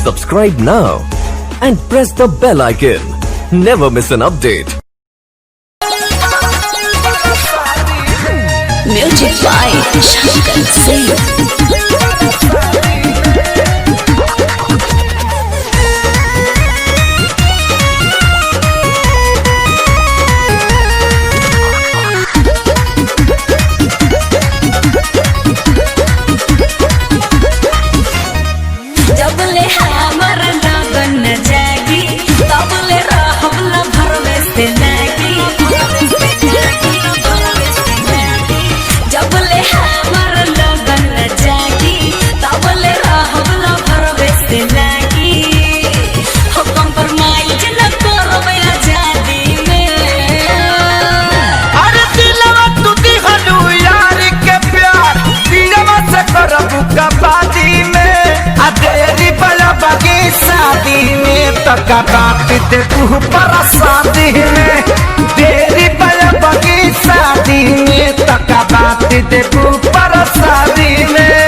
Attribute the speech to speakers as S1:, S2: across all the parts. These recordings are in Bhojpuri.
S1: Subscribe now and press the bell icon. Never miss an update.
S2: Music by Shankar Singh.
S3: तका बात दे तू पर शादी में तेरी बगी शादी में तका बात दे तू पर शादी में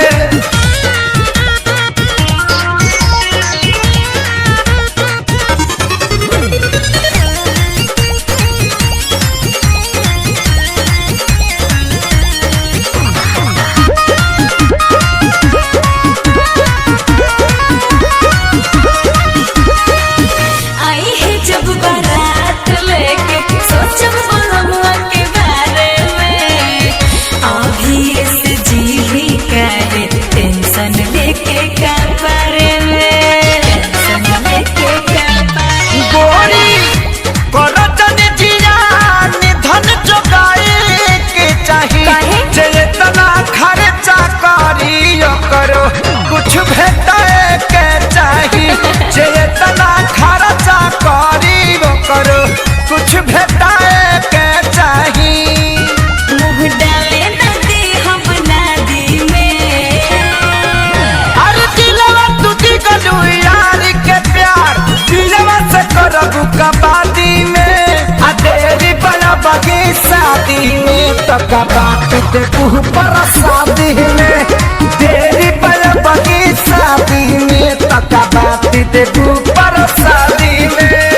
S3: कुछ भेटाए के चाहिए चेतना खर्चा करी वो करो कुछ भेटाए के चाहिए
S2: मुँह डाले नदी हम नदी में
S3: अरे दिलवा तू दिगलू यार के प्यार दिलवा से करबू कबादी में आ तेरी बड़ा बगी शादी में तो कबाद दे तू पर शादी में तेरी बगी शादी में तका बात दे तू पर शादी में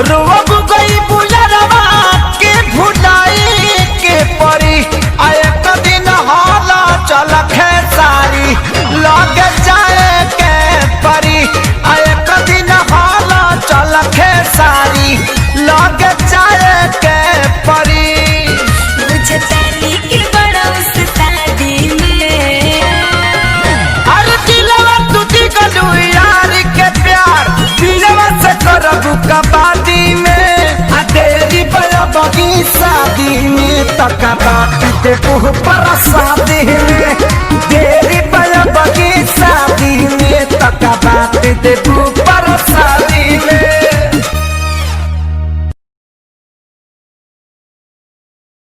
S3: रोब गई बुलरवा के भुलाई के परी एक दिन हाला चल खेसारी लग जाए के परी एक दिन हाला चल खेसारी लग जाए के परी
S2: मुझे ताली के बड़ा उस्तादी में
S3: अरे दिलवा तू दिगलू यार के प्यार दिलवा से करबू कबादी में तेरी बगी शादी में तका बात दे तू पर शादी में तेरी बगी शादी में तका बात दे तू